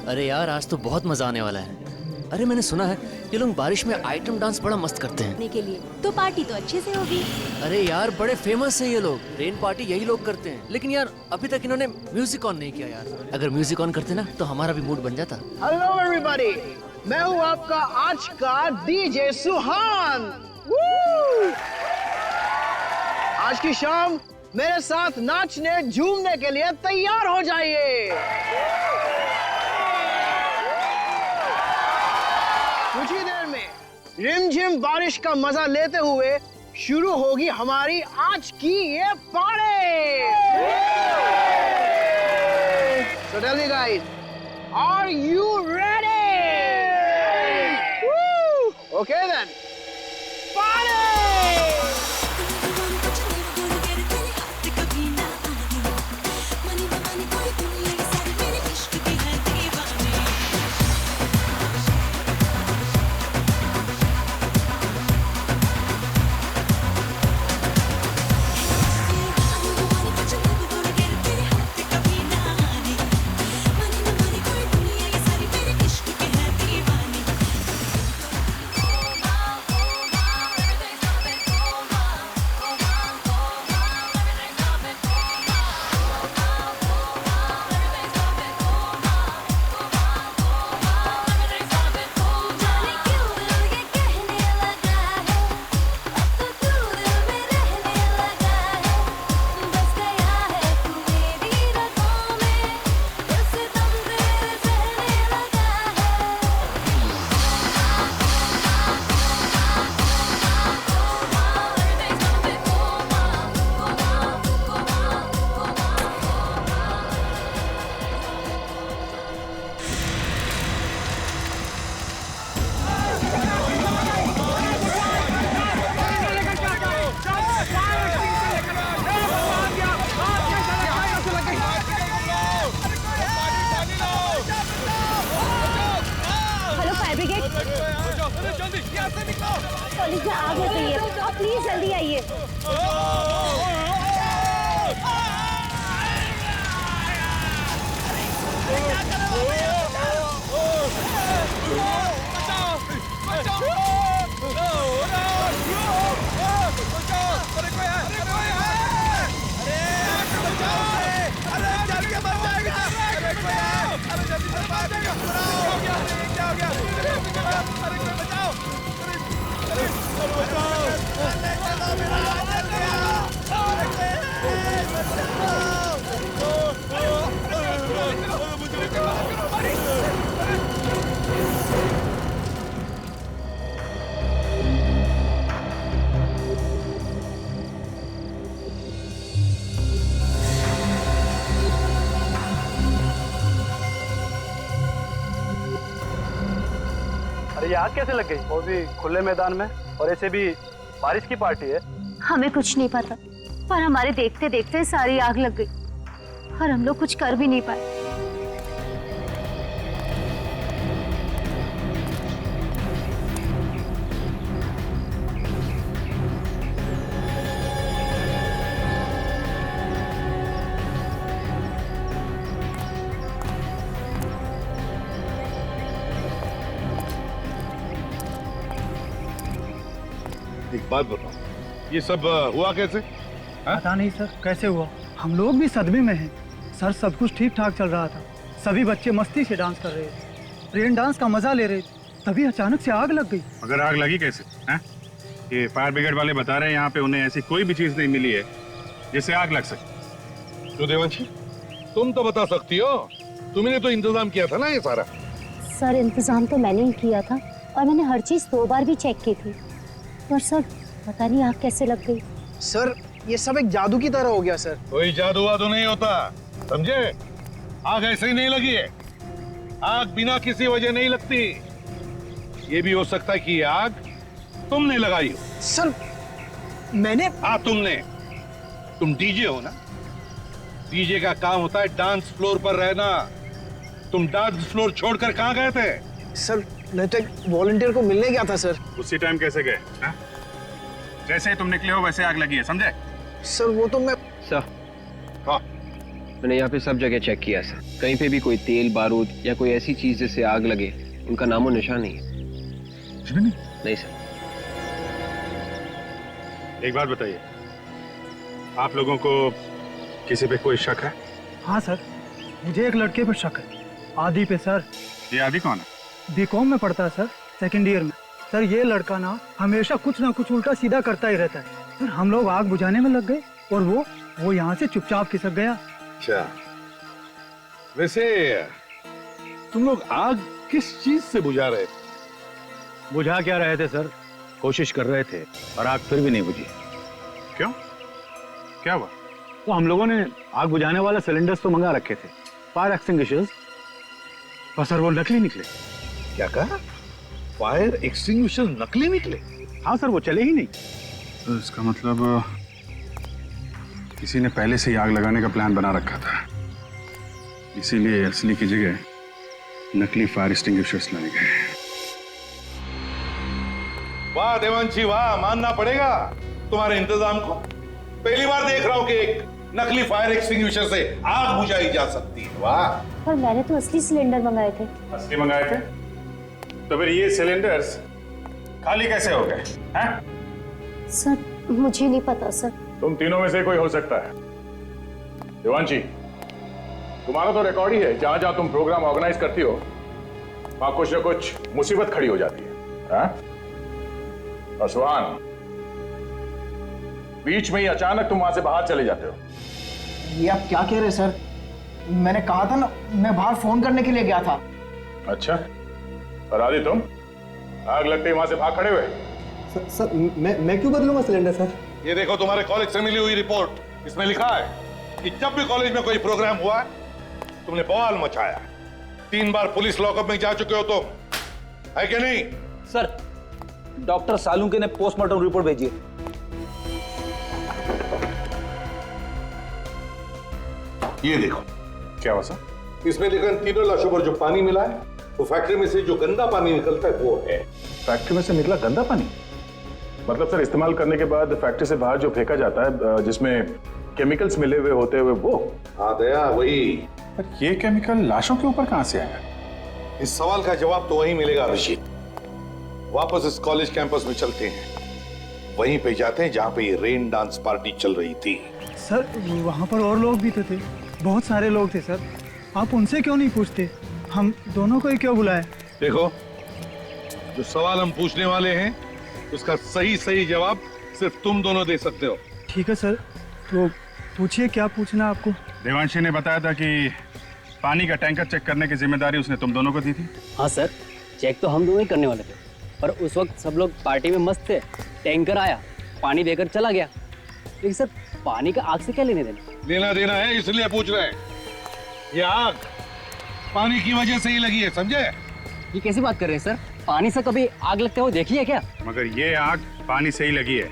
अरे यार आज तो बहुत मजा आने वाला है। अरे मैंने सुना है ये लोग बारिश में आइटम डांस बड़ा मस्त करते हैं। के लिए तो पार्टी तो अच्छे से होगी। अरे यार बड़े फेमस है ये लोग, रेन पार्टी यही लोग करते हैं। लेकिन यार अभी तक इन्होंने म्यूजिक ऑन नहीं किया यार। अगर म्यूजिक ऑन करते ना तो हमारा भी मूड बन जाता। हेलो एवरीबॉडी, मैं हूँ आपका आज का डीजे सुहान। आज की शाम मेरे साथ नाचने झूमने के लिए तैयार हो जाइए। कुछ ही देर में रिमझिम बारिश का मजा लेते हुए शुरू होगी हमारी आज की ये party. So tell me guys, are you ready? Woo! Okay then, party! College में आग लग गई है, आप प्लीज जल्दी आइए। अरे ये आग कैसे लग गई? वो भी खुले मैदान में, और ऐसे भी बारिश की पार्टी है। हमें कुछ नहीं पता, पर हमारे देखते देखते सारी आग लग गई और हम लोग कुछ कर भी नहीं पाए। एक बात बताओ, ये सब हुआ कैसे? पता नहीं सर कैसे हुआ, हम लोग भी सदमे में हैं। सर सब कुछ ठीक ठाक चल रहा था, सभी बच्चे मस्ती से डांस कर रहे थे, रेन डांस का मजा ले रहे थे, तभी अचानक से आग लग गई। मगर आग लगी कैसे? ये फायर ब्रिगेड वाले बता रहे हैं यहाँ पे उन्हें ऐसी कोई भी चीज नहीं मिली है जिससे आग लग सके। तो देवांशी, तुम तो बता सकती हो, तुमने तो इंतजाम किया था ना ये सारा। सर इंतजाम तो मैंने ही किया था और मैंने हर चीज 2 बार भी चेक की थी, पर सर पता नहीं आग कैसे लग गई। सर ये सब एक जादू की तरह हो गया सर। कोई जादू वादू नहीं होता, समझे? आग ऐसे ही नहीं लगी है, आग बिना किसी वजह नहीं लगती। ये भी हो सकता है कि ये आग तुमने लगाई हो। सर मैंने? हाँ तुमने। तुम डीजे हो ना, डीजे का काम होता है डांस फ्लोर पर रहना। तुम डांस फ्लोर छोड़कर कहाँ गए थे? सर मैं तो एक वॉलंटियर को मिलने गया था सर। उसी टाइम कैसे गए? जैसे ही तुम निकले हो वैसे आग लगी है, समझे? सर वो तो मैं हाँ मैंने यहाँ पे सब जगह चेक किया सर, कहीं पे भी कोई तेल बारूद या कोई ऐसी चीज जिससे आग लगे उनका नामो निशान नहीं है। कुछ भी नहीं? नहीं सर। एक बात बताइए, आप लोगों को किसी पे कोई शक है? हाँ सर, मुझे एक लड़के पर शक है, आदि पे सर। ये आदि कौन है? बीकॉम में पढ़ता है सर, सेकंड ईयर में। सर ये लड़का ना हमेशा कुछ ना कुछ उल्टा सीधा करता ही रहता है। सर हम लोग आग बुझाने में लग गए और वो यहाँ से चुपचाप खिसक गया। अच्छा, वैसे तुम लोग आग किस चीज से बुझा रहे थे? बुझा क्या रहे थे सर, कोशिश कर रहे थे और आग फिर भी नहीं बुझी। क्यों? क्या हुआ? तो हम लोगों ने आग बुझाने वाले सिलेंडर्स तो मंगा रखे थे, फायर एक्सटिंग्विशर्स, पर सर वो नकली निकले। क्या कहा? फायर एक्सटिंग्विशर नकली निकले? हाँ सर, वो चले ही नहीं। तो इसका मतलब किसी ने पहले से ही आग लगाने का प्लान बना रखा था, इसीलिए असली की जगह नकली फायर एक्सटिंग्विशर्स लाए गए। वाह देवांशी वाह, मानना पड़ेगा तुम्हारे इंतजाम को। पहली बार देख रहा हूं कि एक नकली फायर एक्सटिंग्विशर से आग बुझाई जा सकती है। वाह। पर मैंने तो असली सिलेंडर मंगाए थे। असली मंगाए थे? तो फिर ये सिलेंडर्स खाली कैसे हो गए? हैं? सर मुझे नहीं पता सर। तुम तीनों में से कोई हो सकता है। देवांशी, तुम्हारा तो रिकॉर्ड ही है, जहां जहां तुम प्रोग्राम ऑर्गेनाइज करती हो वहां कुछ ना कुछ मुसीबत खड़ी हो जाती है। और सुहान, बीच में ही अचानक तुम वहां से बाहर चले जाते हो। ये आप क्या कह रहे हैं सर? मैंने कहा था ना, मैं बाहर फोन करने के लिए गया था। अच्छा, और आदि तुम आग लगते ही वहां से भाग खड़े हुए? सर मैं क्यों बदलूंगा सिलेंडर सर? ये देखो तुम्हारे कॉलेज से मिली हुई रिपोर्ट, इसमें लिखा है कि जब भी कॉलेज में कोई प्रोग्राम हुआ तुमने बवाल मचाया। 3 बार पुलिस लॉकअप में जा चुके हो तुम, है कि नहीं? सर डॉक्टर सालुंके ने पोस्टमार्टम रिपोर्ट भेजी है। ये देखो क्या हुआ सर? इसमें लिखा है तीनों लाशों पर जो पानी मिला है वो फैक्ट्री में से जो गंदा पानी निकलता है वो है। फैक्ट्री में से निकला गंदा पानी? मतलब सर इस्तेमाल करने के बाद फैक्ट्री से बाहर जो फेंका जाता है जिसमें केमिकल्स मिले हुए होते हुए वो? हाँ दया, वही। पर ये केमिकल लाशों के ऊपर कहां से आया? इस सवाल का जवाब तो वहीं मिलेगा अभिजीत। वापस इस कॉलेज कैंपस में चलते हैं, वहीं पे जाते हैं जहां पे ये रेन डांस पार्टी चल रही थी। सर वहाँ पर और लोग भी तो थे, बहुत सारे लोग थे सर। आप उनसे क्यों नहीं पूछते? हम दोनों को ही क्यों बुलाए? देखो, जो सवाल हम पूछने वाले हैं उसका सही जवाब सिर्फ तुम दोनों दे सकते हो। ठीक है सर, तो पूछिए क्या पूछना है आपको। देवांशी ने बताया था कि पानी का टैंकर चेक करने की जिम्मेदारी उसने तुम दोनों को दी थी। हाँ सर, चेक तो हम दोनों ही करने वाले थे, पर उस वक्त सब लोग पार्टी में मस्त थे। टैंकर आया, पानी देकर चला गया। लेकिन सर पानी का आग से क्या लेने देना? लेना देना है, इसलिए पूछ रहे हैं। ये आग पानी की वजह से ही लगी है, समझे? ये कैसी बात कर रहे हैं सर? पानी से कभी आग लगते हुए देखी है क्या? मगर ये आग पानी से ही लगी है।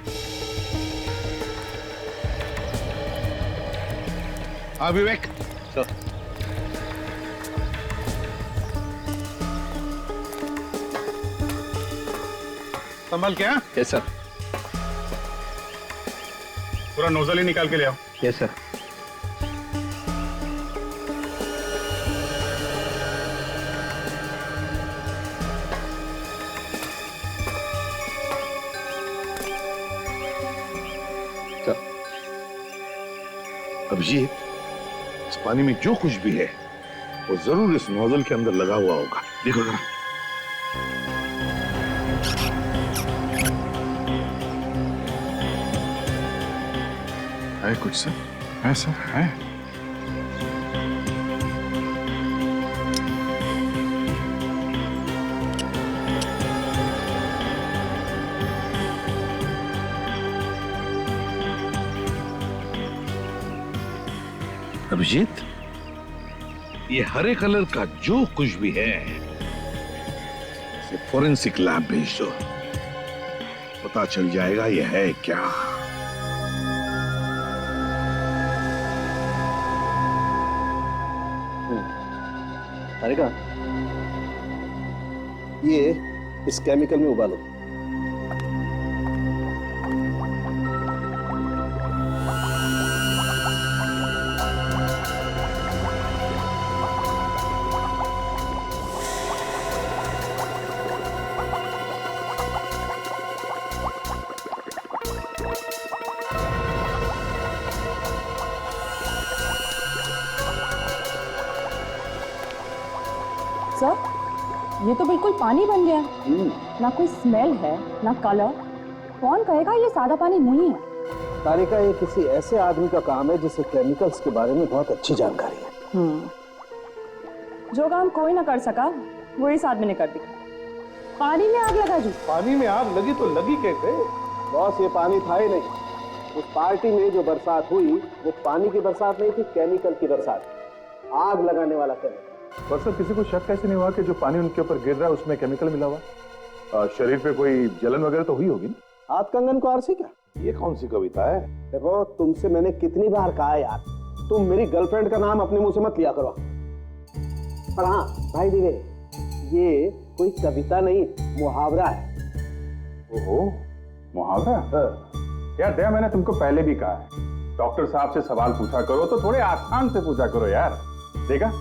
हाँ विवेक, संभल क्या? Yes sir. पूरा नोजल ही निकाल के ले आओ। Yes sir. अभिजीत, इस पानी में जो कुछ भी है वो जरूर इस नोजल के अंदर लगा हुआ होगा। देखो जरा। है कुछ सर? है सर, है। अभिजीत, ये हरे कलर का जो कुछ भी है इसे फोरेंसिक लैब भेज दो, पता चल जाएगा ये है क्या। तारिका, ये इस केमिकल में उबालो। सर ये तो बिल्कुल पानी बन गया। ना कोई स्मेल है ना कलर। कौन कहेगा ये सादा पानी नहीं है? तारिका, ये किसी ऐसे आदमी का काम है जिसे केमिकल्स के बारे में बहुत अच्छी जानकारी है। जो काम कोई ना कर सका वो इस आदमी ने कर दिया। पानी में आग लगा जी। पानी में आग लगी तो लगी कैसे? बॉस, ये पानी था ही नहीं। उस पार्टी में जो बरसात हुई वो पानी की बरसात नहीं थी, केमिकल की बरसात। आग लगाने वाला केमिकल। पर सर, किसी को शक कैसे नहीं हुआ कि जो पानी उनके ऊपर गिर रहा है उसमें केमिकल मिला हुआ? शरीर पे कोई जलन वगैरह तो हुई होगी ना? हाथ कंगन को आरसी क्या? ये कौन सी कविता है? देखो, तुमसे मैंने कितनी बार कहा यार, तुम मेरी गर्लफ्रेंड का नाम अपने मुंह से मत लिया करो। पर हाँ भाई दिवे, ये कोई कविता नहीं, मुहावरा है। ओहो, मुहावरा? यार दया, मैंने तुमको पहले भी कहा है, डॉक्टर साहब से सवाल पूछा करो तो थोड़े आसान से पूछा करो यार। देखा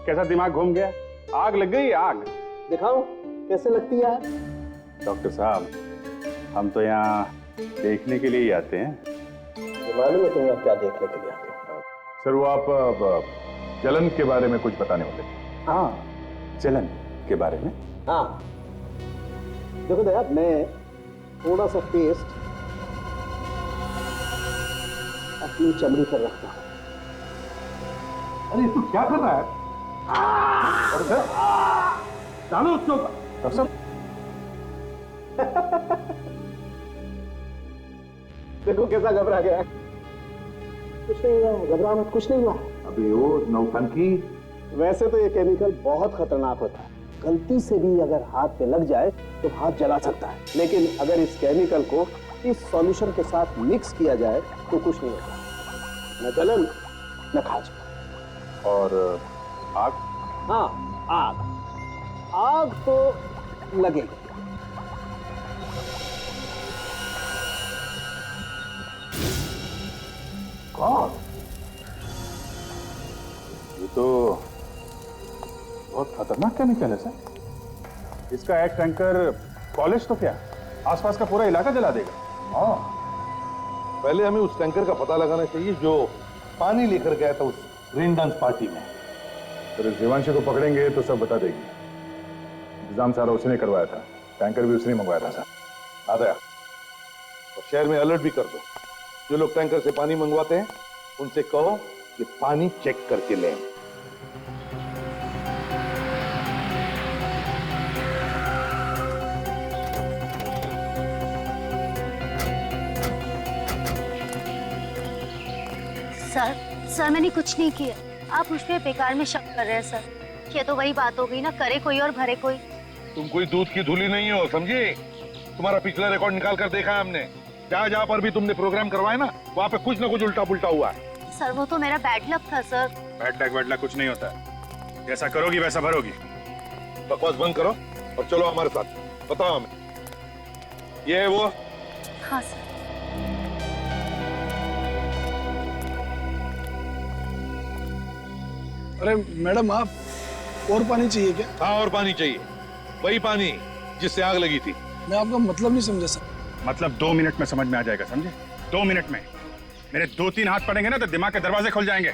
कैसा दिमाग घूम गया? आग लग गई, आग। दिखाओ कैसे लगती है यार? डॉक्टर साहब, हम तो यहाँ देखने के लिए ही आते हैं। मालूम है तुम यहाँ क्या देखने के लिए आते हो? सर, वो आप जलन के बारे में कुछ बताने वाले थे। हाँ, जलन के बारे में? हाँ देखो दया, मैं थोड़ा सा पेस्ट अपनी चमड़ी पर रखता हूँ। अरे तू क्या कर रहा है? और सर, डालो उसके ऊपर। सर देखो कैसा घबरा गया। कुछ नहीं हुआ है, घबरा मत, कुछ नहीं हुआ है। अभी वो नौटंकी। वैसे तो ये केमिकल बहुत खतरनाक होता है, गलती से भी अगर हाथ पे लग जाए तो हाथ जला सकता है। लेकिन अगर इस केमिकल को इस सॉल्यूशन के साथ मिक्स किया जाए तो कुछ नहीं होता, न जलन न खाज। और आग? हाँ, आग। आग तो लगेगी। कौन? ये तो बहुत खतरनाक केमिकल है सर। इसका एक टैंकर कॉलेज तो क्या, आसपास का पूरा इलाका जला देगा। हाँ, पहले हमें उस टैंकर का पता लगाना चाहिए जो पानी लेकर गया था उस रेन डांस पार्टी में। तो देवांशी को पकड़ेंगे तो सब बता देगी। इंतजाम सारा उसने करवाया था, टैंकर भी उसने मंगवाया था सर। आ गया। और शहर में अलर्ट भी कर दो, जो लोग टैंकर से पानी मंगवाते हैं उनसे कहो कि पानी चेक करके लें। सर मैंने कुछ नहीं किया। आप मुझ पे बेकार में शक कर रहे हैं सर। ये तो वही बात हो गई ना, करे कोई और भरे कोई। तुम कोई दूध की धूली नहीं हो, समझी? तुम्हारा पिछला रिकॉर्ड निकाल कर देखा है हमने। जहाँ जहाँ पर भी तुमने प्रोग्राम करवाए ना, वहाँ पे कुछ ना कुछ उल्टा पुल्टा हुआ है। सर वो तो मेरा बैड लक था सर। बैड लक वैड लक कुछ नहीं होता, जैसा करोगी वैसा भरोगी। बकवास बंद करो और चलो हमारे साथ। बताओ हमें, ये है वो? हाँ सर। अरे मैडम, आप और पानी चाहिए क्या? हाँ, और पानी चाहिए, वही पानी जिससे आग लगी थी। मैं आपका मतलब नहीं समझा सर। मतलब 2 मिनट में समझ में आ जाएगा, समझे? 2 मिनट में मेरे 2-3 हाथ पड़ेंगे ना तो दिमाग के दरवाजे खुल जाएंगे।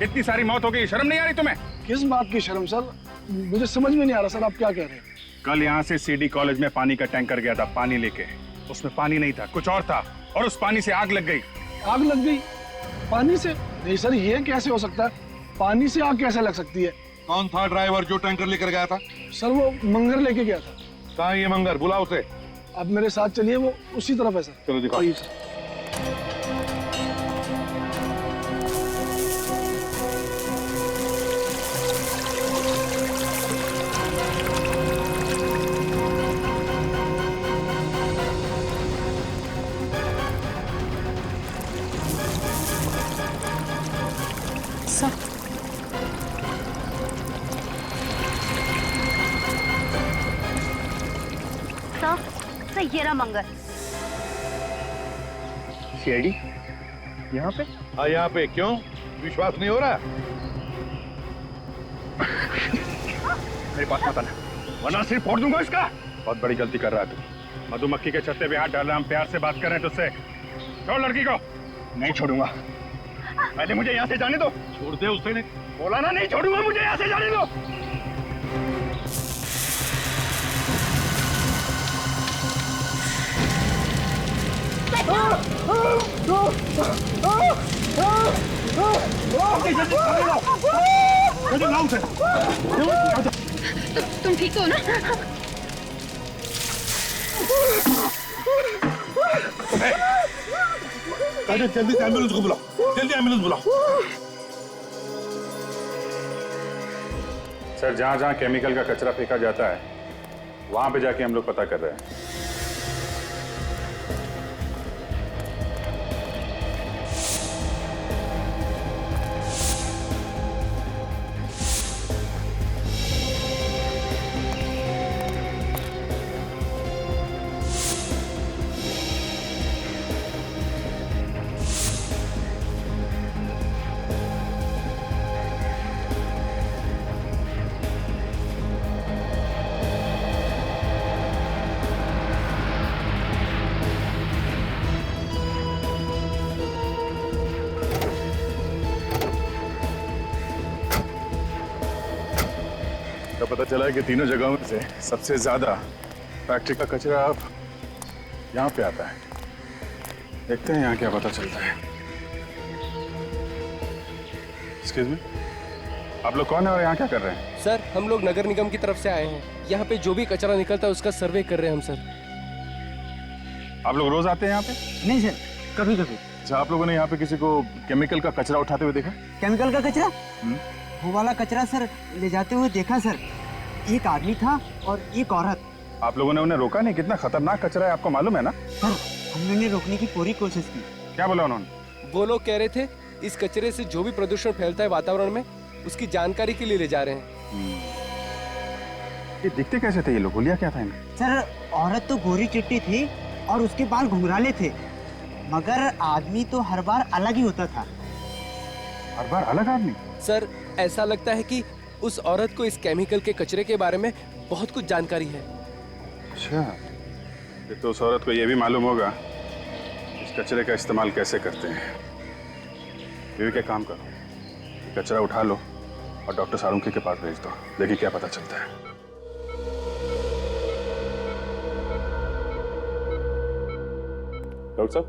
इतनी सारी मौत हो गई, शर्म नहीं आ रही तुम्हें? किस बात की शर्म सर? मुझे समझ में नहीं आ रहा सर, आप क्या कह रहे हैं? कल यहाँ से सीडी कॉलेज में पानी का टैंकर गया था पानी लेके, उसमें पानी नहीं था, कुछ और था, और उस पानी से आग लग गई। आग लग गई पानी से? नहीं सर, ये कैसे हो सकता है? पानी से आग कैसे लग सकती है? कौन था ड्राइवर जो टैंकर लेकर गया था? सर वो मंगर लेके गया था। कहाँ ये मंगर? बुलाओ उसे। आप मेरे साथ चलिए, वो उसी तरफ है सर। चलो दिखाओ। आइए सर। सर ये रहा मंगर। सीआईडी यहाँ पे? हाँ, यहाँ पे। क्यों, विश्वास नहीं हो रहा? मेरे पास मत आना, वरना सिर्फ फोड़ दूंगा इसका। बहुत बड़ी गलती कर रहा है तू। मधुमक्खी के छत्ते पे हाथ डालना, हम प्यार से बात कर रहे हैं तुझसे। छोड़ लड़की को। नहीं छोड़ूंगा। पहले मुझे यहाँ से जाने दो। छोड़ दे उसे। नहीं बोला ना, नहीं छोड़ूंगा, मुझे यहाँ से जाने दो। तुम ठीक हो ना? जल्दी एम्बुलेंस को बुलाओ, जल्दी एम्बुलेंस बुलाओ। सर, जहाँ जहाँ केमिकल का कचरा फेंका जाता है वहां पे जाके हम लोग पता कर रहे हैं। तो पता चला है कि तीनों जगहों में से सबसे ज्यादा फैक्ट्री का कचरा अब यहाँ पे आता है। देखते हैं यहाँ क्या पता चलता है। एक्सक्यूज मी, आप लोग कौन है और यहाँ क्या कर रहे हैं? सर, हम लोग नगर निगम की तरफ से आए हैं। यहाँ पे जो भी कचरा निकलता है उसका सर्वे कर रहे हैं हम सर। आप लोग रोज आते हैं यहाँ पे? नहीं सर, कभी कभी। अच्छा, आप लोगों ने यहाँ पे किसी को केमिकल का कचरा उठाते हुए देखा? केमिकल का कचरा? वो वाला कचरा सर ले जाते हुए देखा सर। एक आदमी था और एक औरत। आप लोगों ने उन्हें रोका नहीं? कितना खतरनाक कचरा है आपको मालूम है ना? सर, हमने रोकने की पूरी कोशिश की। क्या बोला उन्होंने? वो लोग कह रहे थे इस कचरे से जो भी प्रदूषण फैलता है वातावरण में उसकी जानकारी के लिए ले जा रहे हैं। ये दिखते कैसे थे ये लोग? बोलिया क्या था इनका? सर, औरत तो गोरी चिट्टी थी और उसके बाल घुंघराले थे, मगर आदमी तो हर बार अलग ही होता था। हर बार अलग आदमी? सर, ऐसा लगता है कि उस औरत को इस केमिकल के कचरे के बारे में बहुत कुछ जानकारी है। अच्छा, ये तो उस औरत को ये भी मालूम होगा इस कचरे का इस्तेमाल कैसे करते हैं। ये क्या काम करो, ये कचरा उठा लो और डॉक्टर सारुंकी के पास भेज दो। देखिए क्या पता चलता है। डॉक्टर साहब,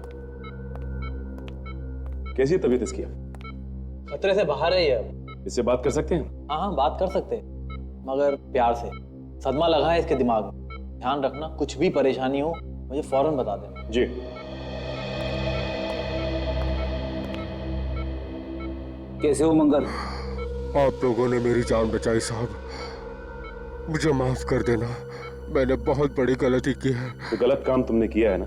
कैसी तबीयत इसकी? खतरे से बाहर है ये अब। इससे बात कर सकते हैं? हाँ, बात कर सकते हैं, मगर प्यार से। सदमा लगा है इसके दिमाग में। ध्यान रखना, कुछ भी परेशानी हो मुझे फौरन बता देना। जी। कैसे हो मंगल? आप लोगों ने मेरी जान बचाई साहब, मुझे माफ कर देना, मैंने बहुत बड़ी गलती की है। तो गलत काम तुमने किया है ना,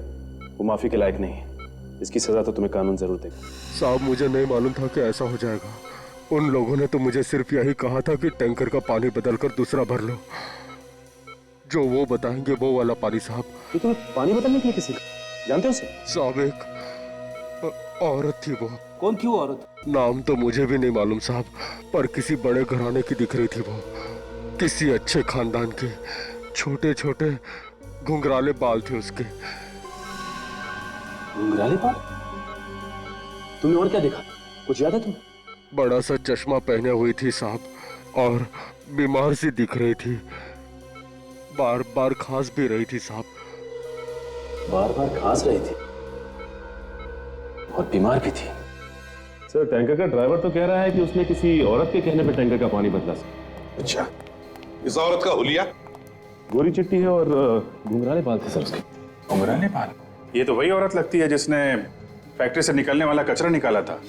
वो माफी के लायक नहीं है। इसकी सजा तो तुम्हें कानून जरूर देगा। साहब, मुझे नहीं मालूम था कि ऐसा हो जाएगा। उन लोगों ने तो मुझे सिर्फ यही कहा था कि टैंकर का पानी बदलकर दूसरा भर लो। जो वो बताएंगे वो वाला पानी साहब। ये तुम्हें पानी बदलने के लिए किसी का जानते हो उसे? साहब, एक औरत थी। वो कौन थी वो औरत? नाम तो मुझे भी नहीं मालूम साहब, पर किसी बड़े घराने की दिख रही थी वो, किसी अच्छे खानदान की। छोटे छोटे घुंघराले बाल थे उसके। घुंघराले बाल? तुमने और क्या देखा? कुछ याद है तुम्हें? बड़ा सा चश्मा पहने हुई थी साहब और बीमार सी दिख रही थी। बार बार खांस भी रही थी साहब। बार बार खांस रही थी और बीमार भी थी। सर, टैंकर का ड्राइवर तो कह रहा है कि उसने किसी औरत के कहने पर टैंकर का पानी बदला। अच्छा, इस औरत का हुलिया? गोरी चिट्टी है और घुंघराले बाल थे सर उसके। घुंघराले बाल? ये तो वही औरत लगती है जिसने फैक्ट्री से निकलने वाला कचरा निकाला था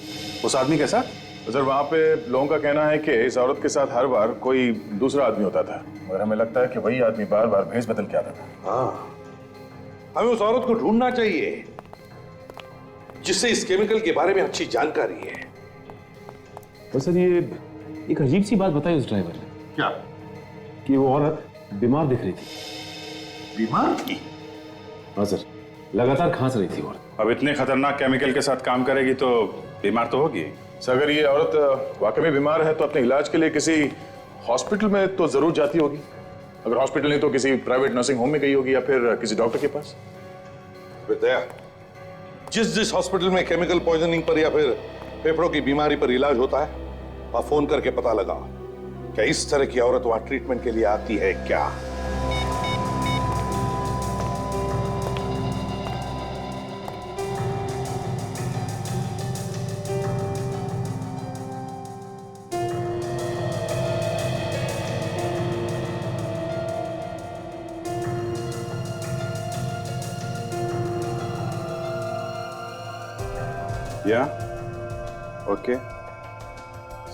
उस आदमी के साथ। तो सर, वहाँ पे लोगों का कहना है कि इस औरत के साथ हर बार कोई दूसरा आदमी होता था, और हमें लगता है कि वही आदमी बार बार भेष बदल के आता था। हाँ, हमें उस औरत को ढूंढना चाहिए जिससे इस केमिकल के बारे में अच्छी जानकारी है। तो सर, ये एक अजीब सी बात बताई उस ड्राइवर ने। क्या? कि वो औरत बीमार दिख रही थी। बीमार थी? हाँ सर, लगातार खांस रही थी औरत। अब इतने खतरनाक केमिकल के साथ काम करेगी तो बीमार तो होगी। सर, अगर ये औरत वाकई में बीमार है तो अपने इलाज के लिए किसी हॉस्पिटल में तो जरूर जाती होगी। अगर हॉस्पिटल नहीं तो किसी प्राइवेट नर्सिंग होम में गई होगी या फिर किसी डॉक्टर के पास। विद्या, जिस हॉस्पिटल में केमिकल पॉइजनिंग पर या फिर फेफड़ों की बीमारी पर इलाज होता है, वहां फोन करके पता लगा क्या इस तरह की औरत वहां ट्रीटमेंट के लिए आती है क्या। Yeah. Okay.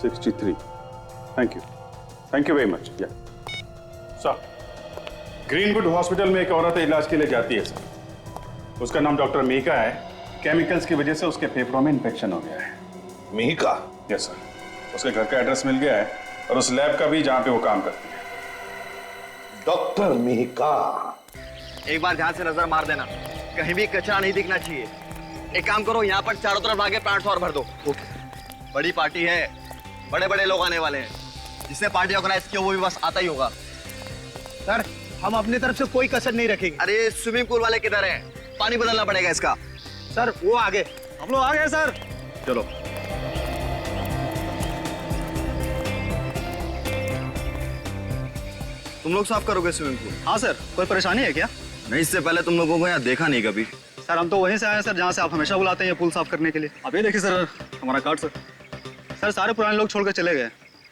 63. Thank you. Thank you very much. Yeah. Sir, greenwood hospital में एक औरत इलाज के लिए जाती है सर। उसका नाम डॉक्टर मीका है। केमिकल्स की वजह से उसके फेफड़ों में इंफेक्शन हो गया है। मीका? Yes sir. उसके घर का एड्रेस मिल गया है और उस लैब का भी जहां पे वो काम करती है। डॉक्टर मीका। एक बार ध्यान से नजर मार देना, कहीं भी कचरा नहीं दिखना चाहिए। एक काम करो, यहाँ पर चारों तरफ आगे प्लांट्स और भर दो। बड़ी पार्टी है, बड़े बड़े लोग आने वाले हैं। जिसने पार्टी ऑर्गेनाइज किया वो भी बस आता ही होगा। सर, हम अपनी तरफ से कोई कसर नहीं रखेंगे। अरे स्विमिंग पूल वाले किधर हैं? पानी बदलना पड़ेगा इसका। सर, वो आगे। हम लोग आ गए सर। चलो। तुम लोग साफ करोगे स्विमिंग पूल? हाँ सर, कोई परेशानी है क्या? नहीं, इससे पहले तुम लोगों को यहाँ देखा नहीं कभी। सर, हम तो वहीं से आए हैं सर, जहाँ से आप हमेशा बुलाते हैं पूल साफ करने के लिए। अब ये देखिए सर, हमारा कार्ड सर। सर, सारे पुराने लोग छोड़ कर चले गए।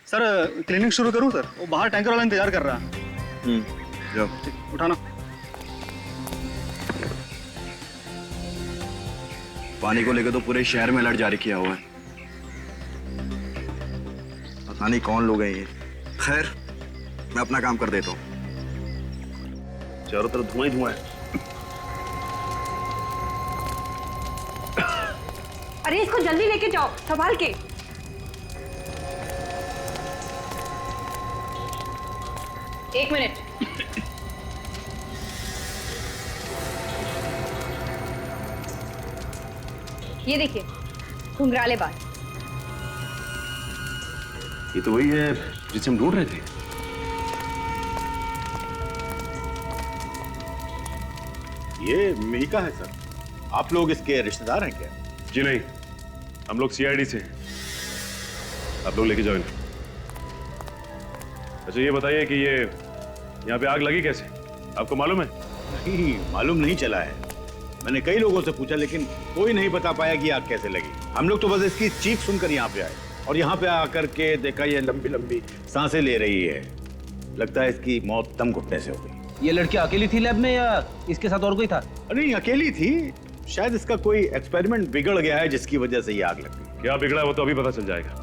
सर, क्लीनिंग शुरू करूँ सर? वो बाहर टैंकर वाला इंतजार कर रहा है। जाओ। उठाना। पानी को लेकर तो पूरे शहर में अलर्ट जारी किया हुआ है। पता नहीं कौन लोग हैं ये। खैर, मैं अपना काम कर देता हूँ। चारों तरफ धुआं ही धुआं है। अरे इसको जल्दी लेके जाओ, संभाल के। एक मिनट। ये देखिए, घुंघराले बाल। ये तो वही है जिसे हम ढूंढ रहे थे। ये मीका है सर। आप लोग इसके रिश्तेदार हैं क्या? जी नहीं, हम लोग सीआईडी से हैं। आप लोग लेके जाओ इन्हें। अच्छा ये बताइए कि ये यहाँ पे आग लगी कैसे? आपको मालूम है? नहीं, मालूम नहीं चला है। मैंने कई लोगों से पूछा लेकिन कोई नहीं बता पाया कि आग कैसे लगी। हम लोग तो बस इसकी चीख सुनकर यहाँ पे आए और यहाँ पे आकर के देखा ये लंबी लंबी सांसें ले रही है। लगता है इसकी मौत दम घुटने से हो गई। ये लड़की अकेली थी लैब में या इसके साथ और कोई था? नहीं, अकेली थी। शायद इसका कोई एक्सपेरिमेंट बिगड़ गया है जिसकी वजह से ये आग लग गई। क्या बिगड़ा है वो तो अभी पता चल जाएगा।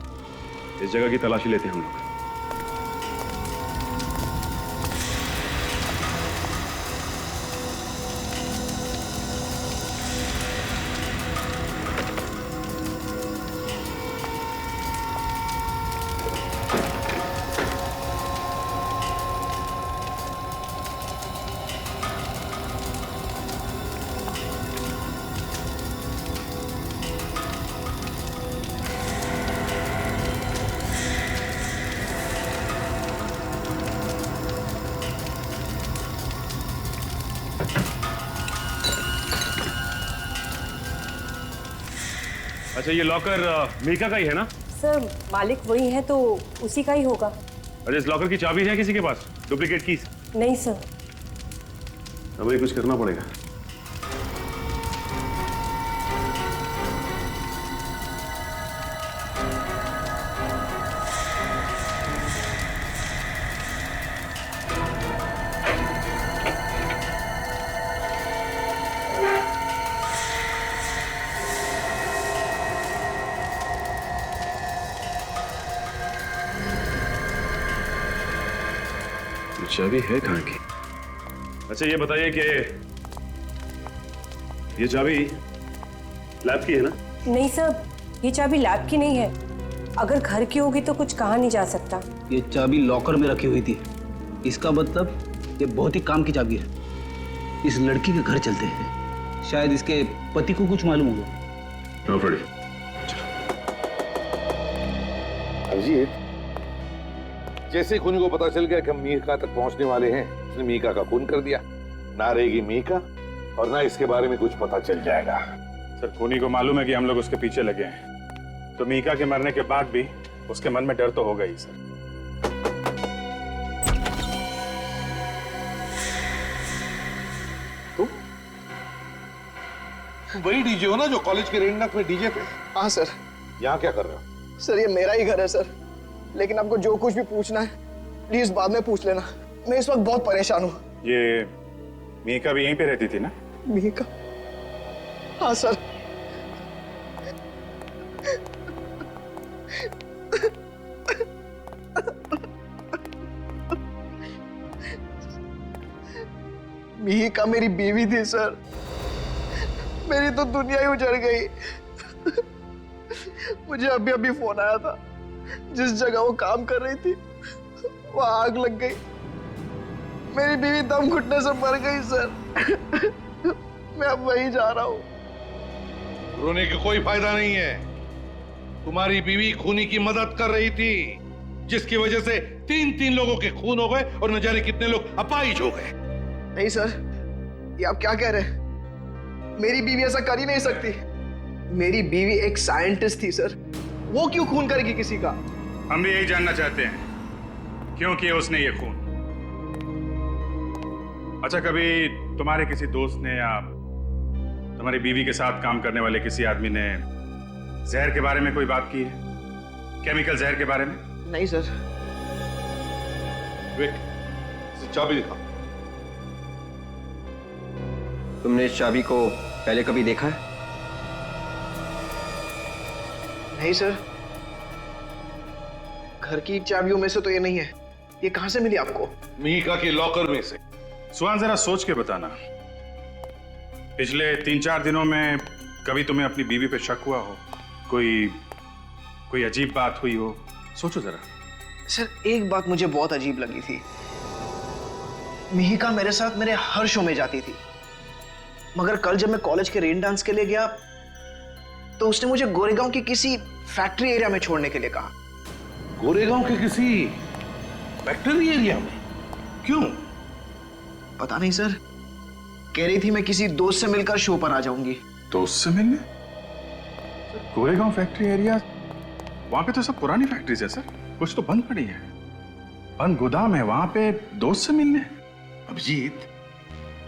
इस जगह की तलाशी लेते हैं हम लोग। अच्छा ये लॉकर मीका का ही है ना? सर, मालिक वही है तो उसी का ही होगा। अरे इस लॉकर की चाबी है किसी के पास? Duplicate keys? नहीं सर। हमें कुछ करना पड़ेगा। चाबी है कहाँ की? अच्छा ये बताइए कि ये चाबी लैब की है ना? नहीं सर, ये चाबी लैब की नहीं है। अगर घर की होगी तो कुछ कहा नहीं जा सकता। ये चाबी लॉकर में रखी हुई थी। इसका मतलब ये बहुत ही काम की चाबी है। इस लड़की के घर चलते हैं, शायद इसके पति को कुछ मालूम होगा। अभिजीत, जैसे ही खूनी को पता चल गया कि हम मीका तक पहुंचने वाले हैं, उसने मीका का खून कर दिया। ना रहेगी मीका और ना इसके बारे में कुछ पता चल जाएगा। सर खूनी को मालूम है कि हम लोग उसके पीछे लगे हैं, तो मीका के मरने के बाद भी उसके मन में डर तो होगा ही सर। तुम वही डीजे हो ना जो कॉलेज के रेंडनाथ में डीजे थे? हाँ सर। यहाँ क्या कर रहे हो? सर ये मेरा ही घर है सर, लेकिन आपको जो कुछ भी पूछना है प्लीज बाद में पूछ लेना। मैं इस वक्त बहुत परेशान हूँ। ये मीका भी यहीं पे रहती थी ना? मीका? हाँ सर। मीका मेरी बीवी थी सर। मेरी तो दुनिया ही उजड़ गई। मुझे अभी अभी फोन आया था, जिस जगह वो काम कर रही थी वहां आग लग गई। मेरी बीवी दम घुटने से मर गई सर। मैं अब वहीं जा रहा हूँ। रोने का कोई फायदा नहीं है। तुम्हारी बीवी खूनी की मदद कर रही थी, जिसकी वजह से 3 लोगों के खून हो गए और न जाने कितने लोग अपाहिज हो गए। नहीं सर, ये आप क्या कह रहे हैं? मेरी बीवी ऐसा कर ही नहीं सकती। मेरी बीवी एक साइंटिस्ट थी सर, वो क्यों खून करेगी किसी का? हम भी यही जानना चाहते हैं, क्यों किया उसने ये खून। अच्छा, कभी तुम्हारे किसी दोस्त ने या तुम्हारी बीवी के साथ काम करने वाले किसी आदमी ने जहर के बारे में कोई बात की है? केमिकल जहर के बारे में? नहीं सर। विक, चाबी दिखा। तुमने इस चाबी को पहले कभी देखा है? नहीं सर, घर की चाबियों में से तो ये नहीं है। ये कहां से मिली आपको? मीका के लॉकर में से। सुहान, जरा सोच के बताना, पिछले 3-4 दिनों में कभी तुम्हें अपनी बीवी पे शक हुआ हो? कोई अजीब बात हुई हो? सोचो जरा। सर, एक बात मुझे बहुत अजीब लगी थी। मिहिका मेरे साथ मेरे हर शो में जाती थी, मगर कल जब मैं कॉलेज के रेन डांस के लिए गया तो उसने मुझे गोरेगांव की किसी फैक्ट्री एरिया में छोड़ने के लिए कहा। गोरेगांव के किसी फैक्ट्री एरिया में? क्यों? पता नहीं सर, कह रही थी मैं किसी दोस्त से मिलकर शो पर आ जाऊंगी। दोस्त से मिलने? गोरेगांव फैक्ट्री एरिया, वहां पे तो सब पुरानी फैक्ट्रीज है सर, कुछ तो बंद पड़ी है, बंद गोदाम है, वहां पे दोस्त से मिलने? अभिजीत,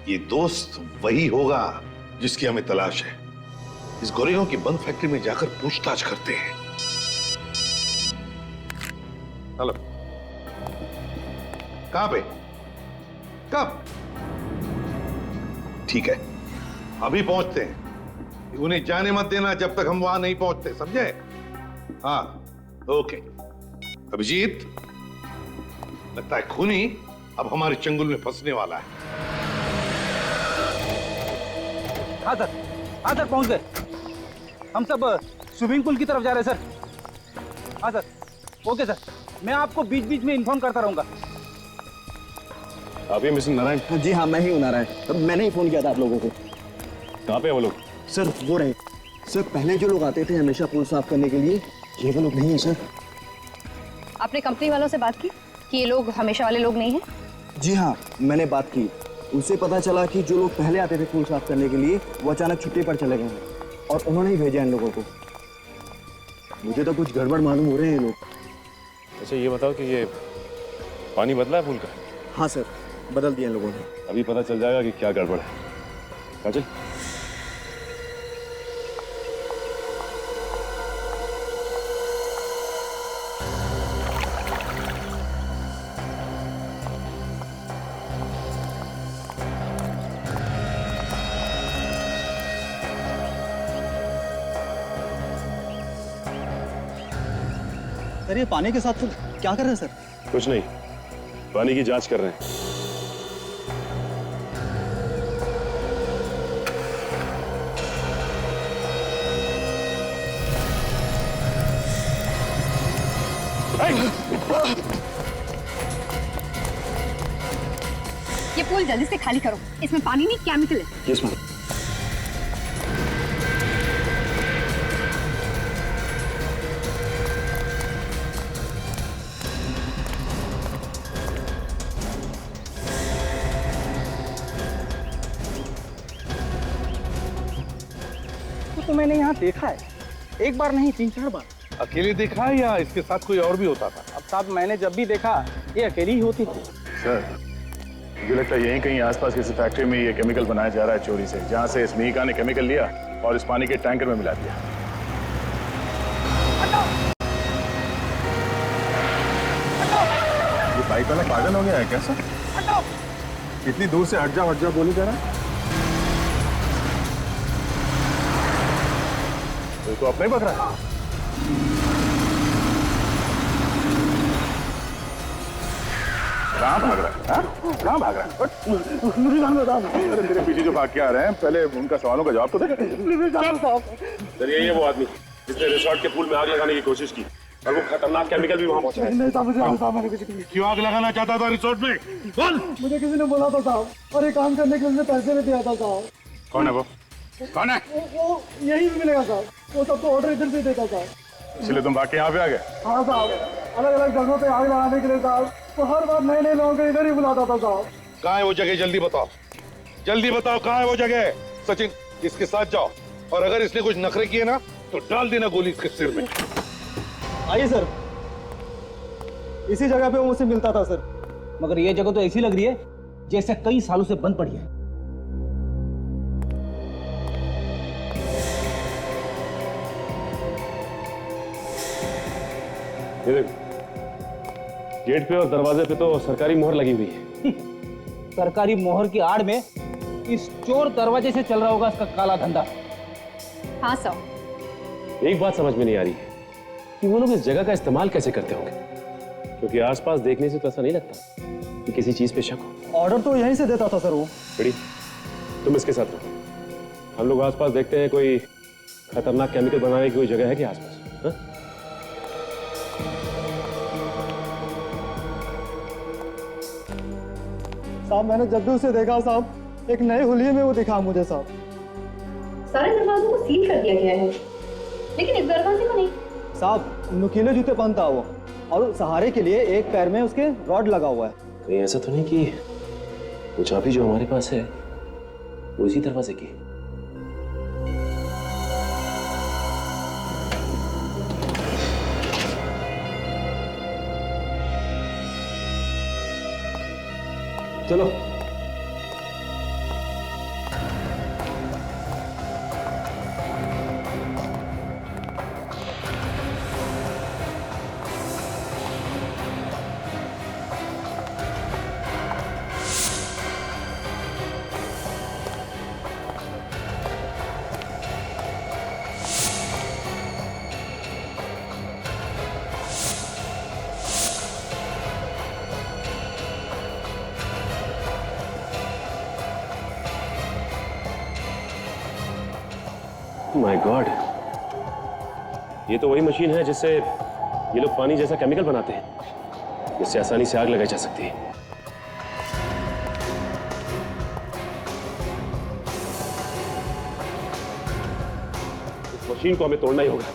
ये दोस्त वही होगा जिसकी हमें तलाश है। इस गोरेगांव की बंद फैक्ट्री में जाकर पूछताछ करते हैं। हेलो, कहां पे? कब? ठीक है, अभी पहुंचते हैं। उन्हें जाने मत देना जब तक हम वहां नहीं पहुंचते, समझे? हाँ, ओके। अभिजीत, लगता है खूनी अब हमारे चंगुल में फंसने वाला है। हाँ सर, पहुंच गए। हम सब स्विमिंग पूल की तरफ जा रहे हैं सर। हाँ सर, ओके सर, मैं आपको बीच बीच में इन्फॉर्म करता रहूंगा। आप ही मिस्टर नारायण? जी हाँ, मैं ही हूँ नारायण। मैंने ही फोन किया था आप लोगों को। कहाँ पे वो लोग? सर वो रहे सर, पहले जो लोग आते थे हमेशा पूल साफ करने के लिए, ये वो लोग नहीं है सर। आपने कंपनी वालों से बात की कि ये लोग हमेशा वाले लोग नहीं हैं? जी हाँ, मैंने बात की। उससे पता चला कि जो लोग पहले आते थे पूल साफ करने के लिए वो अचानक छुट्टी पर चले गए हैं और उन्होंने ही भेजा इन लोगों को। मुझे तो कुछ गड़बड़ मालूम हो रहे हैं लोग। अच्छा ये बताओ कि ये पानी बदला है पुल का? हाँ सर, बदल दिया इन लोगों ने। अभी पता चल जाएगा कि क्या गड़बड़ है। काजल, सर ये पानी के साथ तो क्या कर रहे हैं सर? कुछ नहीं, पानी की जांच कर रहे हैं। ये पूल जल्दी से खाली करो, इसमें पानी नहीं केमिकल है। Yes ma'am. मैंने यहाँ देखा है, एक बार नहीं 3-4 बार। अकेले देखा है या इसके साथ कोई और भी होता था? अब साहब मैंने जब भी देखा ये अकेली ही होती थी। सर मुझे लगता है यहीं कहीं आसपास किसी फैक्ट्री में ये केमिकल बनाया जा रहा है चोरी से, जहाँ से इस मिहिका ने केमिकल लिया और इस पानी के टैंकर में मिला दिया। ये बाइक वाला पागल हो गया है क्या सर? इतनी दूर से हट जा बोली जा रहा है। तो अपने ही पकड़ा है। कहाँ भाग रहा है? हाँ? कहाँ भाग रहा है? अरे तेरे पीछे जो भाग के आ रहे हैं, पहले उनका सवालों का जवाब तो दे। सर यही है वो आदमी जिसने रिसोर्ट के पूल में आग लगाने की कोशिश की और वो खतरनाक केमिकल भी वहाँ पहुंचा। क्यों आग लगाना चाहता था रिसोर्ट में? बोल। मुझे किसी ने बोला था साहब, और एक काम करने के लिए पैसे भी दिया था साहब। कौन है वो? कौन है? वो यही भी मिलेगा साहब, वो सबको ऑर्डर इधर से देता था। इसलिए तुम भाग के यहाँ पे आ गए? हाँ साहब, अलग अलग जगहों पे आग लगाने के लिए साहब, तो हर बार नए नए लोगों को इधर ही बुलाता था साहब। कहाँ है वो जगह? जल्दी बताओ, जल्दी बताओ कहाँ है वो जगह? सचिन इसके साथ जाओ, और अगर इसने कुछ नखरे किए ना तो डाल देना गोली इसके सिर में। आइए सर, इसी जगह पे वो मुझसे मिलता था सर। मगर ये जगह तो ऐसी लग रही है जैसे कई सालों से बंद पड़ी है। ये देख, गेट पे और दरवाजे पे तो सरकारी मोहर लगी हुई है। सरकारी मोहर की आड़ में इस चोर दरवाजे से चल रहा होगा इसका काला धंधा। हाँ सर। एक बात समझ में नहीं आ रही है कि वो लोग इस जगह का इस्तेमाल कैसे करते होंगे, क्योंकि आसपास देखने से तो ऐसा नहीं लगता कि किसी चीज पे शक हो। ऑर्डर तो यहीं से देता था सर वो। बड़ी, तुम इसके साथ रहो, हम लोग आसपास देखते हैं कोई खतरनाक केमिकल बनाने की कोई जगह है कि आसपास? हाँ? साहब मैंने जब भी उसे देखा साहब, एक नए हुलिये में वो दिखा मुझे साहब। सारे दरवाजों को सील कर दिया गया है, लेकिन इस दरवाजे को नहीं। साहब नुकीले जूते पहनता वो, और सहारे के लिए एक पैर में उसके रॉड लगा हुआ है। कहीं ऐसा तो नहीं कि वो चाबी जो हमारे पास है वो इसी दरवाजे की? चलो माय गॉड, ये तो वही मशीन है जिससे ये लोग पानी जैसा केमिकल बनाते हैं, जिससे आसानी से आग लगाई जा सकती है। इस मशीन को हमें तोड़ना ही होगा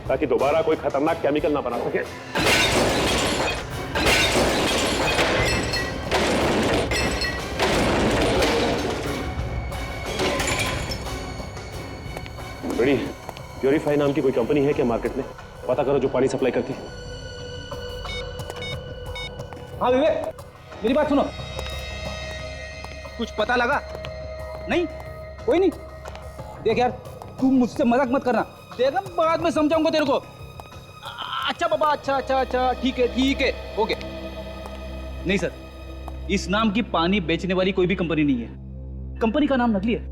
ताकि दोबारा कोई खतरनाक केमिकल ना बना सके। बड़ी, प्योरीफाई नाम की कोई कंपनी है क्या मार्केट में? पता करो जो पानी सप्लाई करती है। हाँ विवेक, मेरी बात सुनो। कुछ पता लगा? नहीं? कोई नहीं? देख यार, तुम मुझसे मजाक मत करना, देख हम बाद में समझाऊंगा तेरे को। अच्छा बाबा, अच्छा, ठीक है, ओके। नहीं सर, इस नाम की पानी बेचने वाली कोई भी कंपनी नहीं है। कंपनी का नाम नकली है।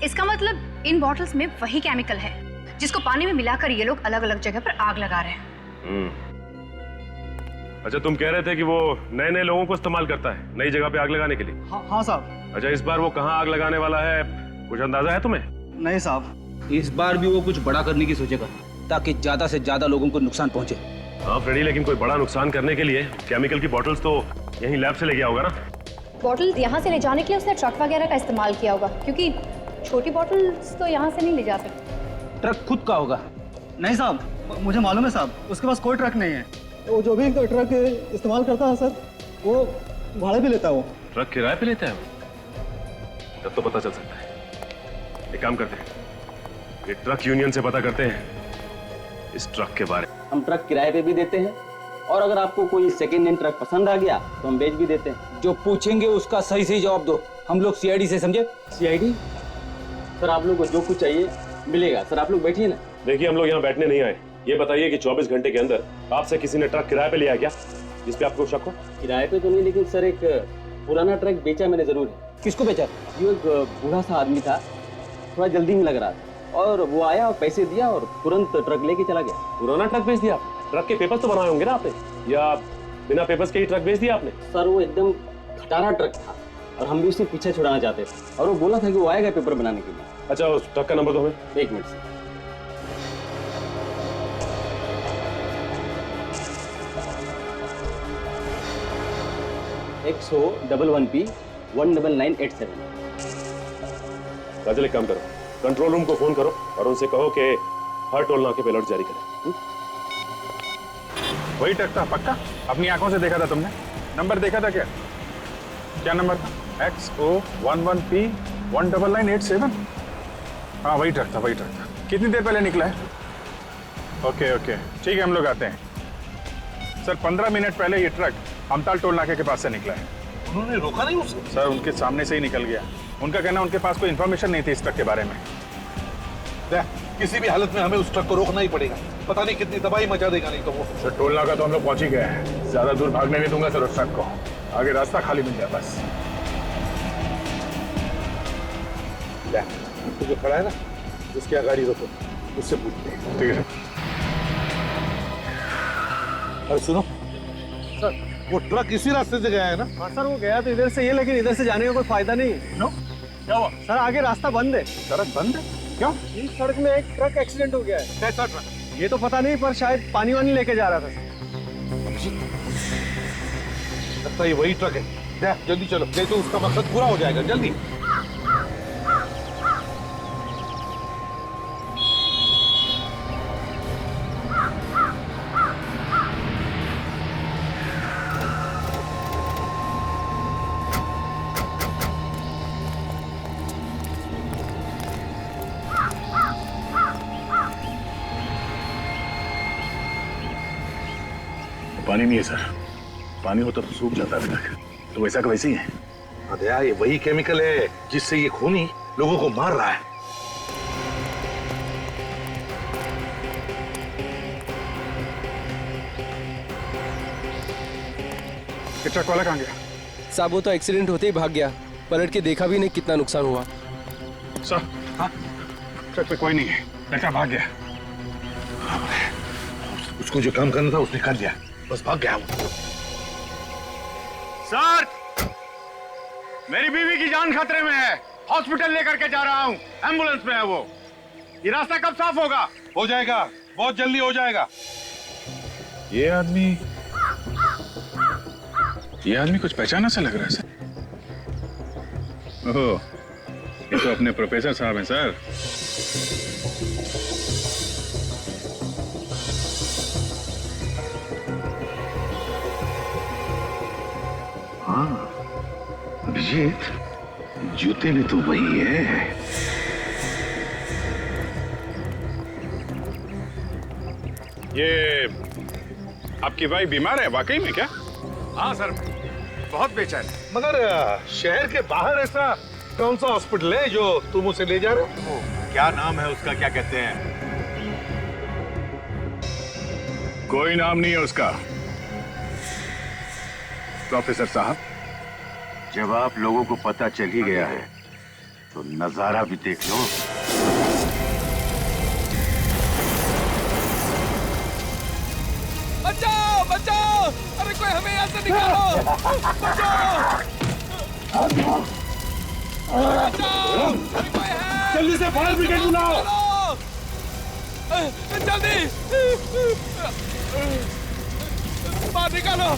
इसका मतलब इन बॉटल्स में वही केमिकल है जिसको पानी में मिलाकर ये लोग अलग अलग जगह पर आग लगा रहे हैं। अच्छा, तुम कह रहे थे कि वो नए नए लोगों को इस्तेमाल करता है नई जगह पे आग लगाने के लिए? हाँ साहब। अच्छा, इस बार वो कहाँ आग लगाने वाला है, कुछ अंदाजा है तुम्हें? नहीं साहब। इस बार भी वो कुछ बड़ा करने की सोचेगा ताकि ज्यादा से ज्यादा लोगों को नुकसान पहुंचे। हाँ फ्रेडी, लेकिन कोई बड़ा नुकसान करने के लिए केमिकल की बॉटल्स तो यहीं लैब से ले गया होगा ना? बॉटल यहाँ से ले जाने के लिए उसने ट्रक वगैरह का इस्तेमाल किया होगा, क्योंकि छोटी बॉटल्स तो यहाँ से नहीं ले जा सकते। ट्रक खुद का होगा? नहीं साहब, मुझे मालूम है साहब, उसके पास कोई ट्रक नहीं है। वो जो भी ट्रक इस्तेमाल करता है सर, वो भाड़े पे लेता है। वो ट्रक किराए पे लेता है वो? तब तो पता चल सकता है। एक काम करते हैं, ये ट्रक यूनियन से पता करते हैं इस ट्रक के बारे में। हम ट्रक किराए पे भी देते हैं और अगर आपको कोई सेकेंड हैंड ट्रक पसंद आ गया तो हम बेच भी देते हैं। जो पूछेंगे उसका सही सही जवाब दो। हम लोग सीआईडी से, समझे? सीआईडी? सर आप लोग को जो कुछ चाहिए मिलेगा। सर आप लोग बैठिए ना। देखिए हम लोग यहाँ बैठने नहीं आए। ये बताइए कि 24 घंटे के अंदर आपसे किसी ने ट्रक किराए पे लिया क्या जिस पे आपको शक हो? किराए पे तो नहीं, लेकिन सर एक पुराना ट्रक बेचा मैंने जरूर है। किसको बेचा? ये एक बूढ़ा सा आदमी था, थोड़ा जल्दी में लग रहा था और वो आया और पैसे दिया और तुरंत ट्रक लेके चला गया। पुराना ट्रक बेच दिया? ट्रक के पेपर्स तो बनाए होंगे ना आपने, या बिना पेपर्स के ही ट्रक बेच दिया आपने? सर वो एकदम खटारा ट्रक था और हम भी उससे पीछे छुड़ाना चाहते थे और वो बोला था कि वो आएगा पेपर बनाने के लिए। अच्छा उस ट्रक का नंबर दो हमें। 1 मिनट से। XO11P 19987। काजल एक काम करो, कंट्रोल रूम को फोन करो और उनसे कहो कि हर टोल नाके पे अलर्ट जारी करें। वही ट्रक था पक्का? अपनी आंखों से देखा था तुमने? नंबर देखा था क्या? क्या नंबर था? XO11P 19987। हाँ वही ट्रक था, वही ट्रक था। कितनी देर पहले निकला है? ओके ओके ठीक है, हम लोग आते हैं। सर 15 मिनट पहले ये ट्रक अमताल टोल नाके के पास से निकला है। उन्होंने रोका नहीं उसे? सर उनके सामने से ही निकल गया। उनका कहना उनके पास कोई इन्फॉर्मेशन नहीं थी इस ट्रक के बारे में। किसी भी हालत में हमें उस ट्रक को रोकना ही पड़ेगा। पता नहीं कितनी तबाही मचा देगा नहीं तो वो। सर टोल नाका तो हम लोग पहुंच ही गए हैं। ज्यादा दूर भागने नहीं दूंगा सर उस ट्रक को। आगे रास्ता खाली मिल जाए बस। जो खड़ा है ना उसकी गाड़ी रोको, उससे पूछते हैं। ठीक है अरे सुनो सर, वो ट्रक इसी रास्ते से गया है ना? हाँ सर वो गया तो इधर से, ये लेकिन इधर से जाने का कोई फायदा नहीं। नो क्या हुआ? सर आगे रास्ता बंद है। सड़क बंद है? क्यों? इस सड़क में एक ट्रक एक्सीडेंट हो गया है। कैसा ट्रक? ये तो पता नहीं, पर शायद पानी वानी लेके जा रहा था। लगता है वही ट्रक है। जल्दी चलो, नहीं तो उसका मकसद पूरा हो जाएगा। जल्दी। पानी नहीं है सर। पानी होता तो सूख जाता अभी तक। तो वैसा का वैसे ही है। अदया ये वही केमिकल है जिससे ये खूनी लोगों को मार रहा है। ये ट्रक वाला कहाँ गया? साहब वो तो एक्सीडेंट होते ही भाग गया, पलट के देखा भी नहीं कितना नुकसान हुआ। सर हाँ ट्रक पे कोई नहीं है, लड़का भाग गया। उसको जो काम करना था उसने कर लिया, बस भाग गया वो। सर मेरी बीवी की जान खतरे में है, हॉस्पिटल लेकर के जा रहा हूँ। एम्बुलेंस में है वो। ये रास्ता कब साफ होगा? हो जाएगा, बहुत जल्दी हो जाएगा। ये आदमी कुछ पहचाना सा लग रहा है सर। ओह ये तो अपने प्रोफेसर साहब हैं सर। हाँ अभिजीत, जूते भी तो वही है। ये आपकी वाइफ बीमार है वाकई में क्या? हाँ सर बहुत बेचैन है। मगर शहर के बाहर ऐसा कौन सा हॉस्पिटल है जो तुम उसे ले जा रहे हो? क्या नाम है उसका, क्या कहते हैं? कोई नाम नहीं है उसका। प्रोफेसर साहब जब आप लोगों को पता चल ही गया है तो नजारा भी देख लो। बचाओ बचाओ, अरे कोई हमें यहाँ से निकालो, बचाओ बचाओ, अरे कोई है, जल्दी से फायर ब्रिगेड बुलाओ। जल्दी बाहर निकालो।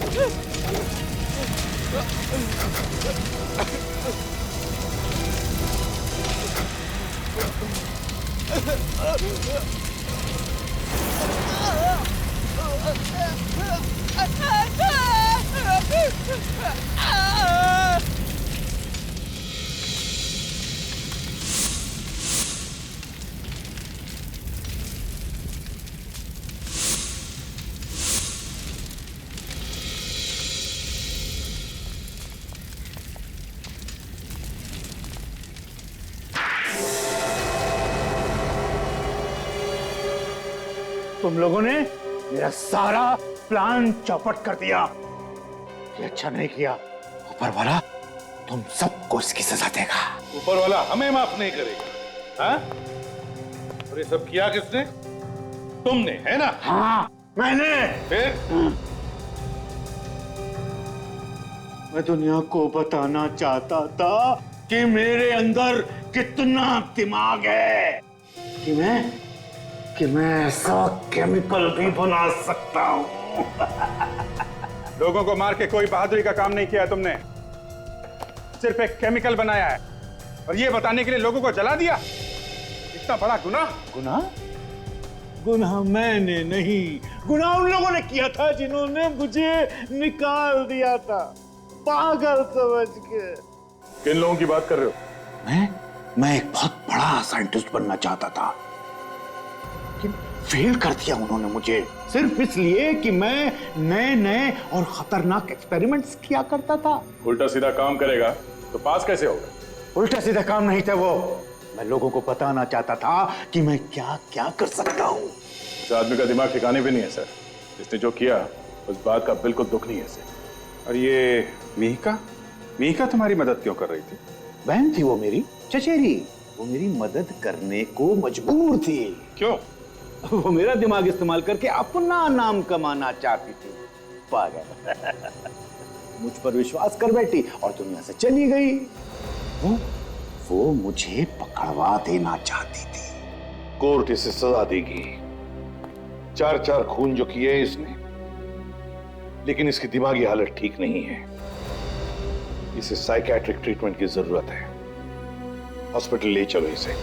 तुम लोगों ने मेरा सारा प्लान चौपट कर दिया। ये अच्छा नहीं किया। ऊपर वाला तुम सबको इसकी सजा देगा। ऊपर वाला हमें माफ नहीं करेगा। हाँ? और ये सब किया किसने? तुमने, है ना? हाँ, मैंने। फिर मैं दुनिया को बताना चाहता था कि मेरे अंदर कितना दिमाग है, कि मैं ऐसा केमिकल भी बना सकता हूँ। लोगों को मार के कोई बहादुरी का काम नहीं किया है तुमने, सिर्फ एक केमिकल बनाया है और ये बताने के लिए लोगों को जला दिया। इतना बड़ा गुनाह। गुनाह मैंने नहीं, गुनाह उन लोगों ने किया था जिन्होंने मुझे निकाल दिया था, पागल समझ के। किन लोगों की बात कर रहे हो? मैं एक बहुत बड़ा साइंटिस्ट बनना चाहता था, लेकिन फेल कर दिया उन्होंने मुझे, सिर्फ इसलिए कि मैं नए नए और खतरनाक एक्सपेरिमेंट्स किया करता था। उल्टा सीधा काम करेगा तो पास कैसे होगा? उल्टा सीधा काम नहीं था वो, मैं लोगों को बताना चाहता था कि मैं क्या क्या कर सकता हूँ। इस आदमी का दिमाग ठिकाने पे नहीं है सर। इसने जो किया उस बात का बिल्कुल दुख नहीं है सर। और ये मीका तुम्हारी मदद क्यों कर रही थी? बहन थी वो मेरी, चचेरी। वो मेरी मदद करने को मजबूर थी। क्यों? वो मेरा दिमाग इस्तेमाल करके अपना नाम कमाना चाहती थी, पागल। मुझ पर विश्वास कर बैठी और दुनिया से चली गई। वो मुझे पकड़वा देना चाहती थी। कोर्ट इसे सजा देगी। 4 खून जो किए इसने, लेकिन इसकी दिमागी हालत ठीक नहीं है। इसे साइकियाट्रिक ट्रीटमेंट की जरूरत है। हॉस्पिटल ले चलो इसे।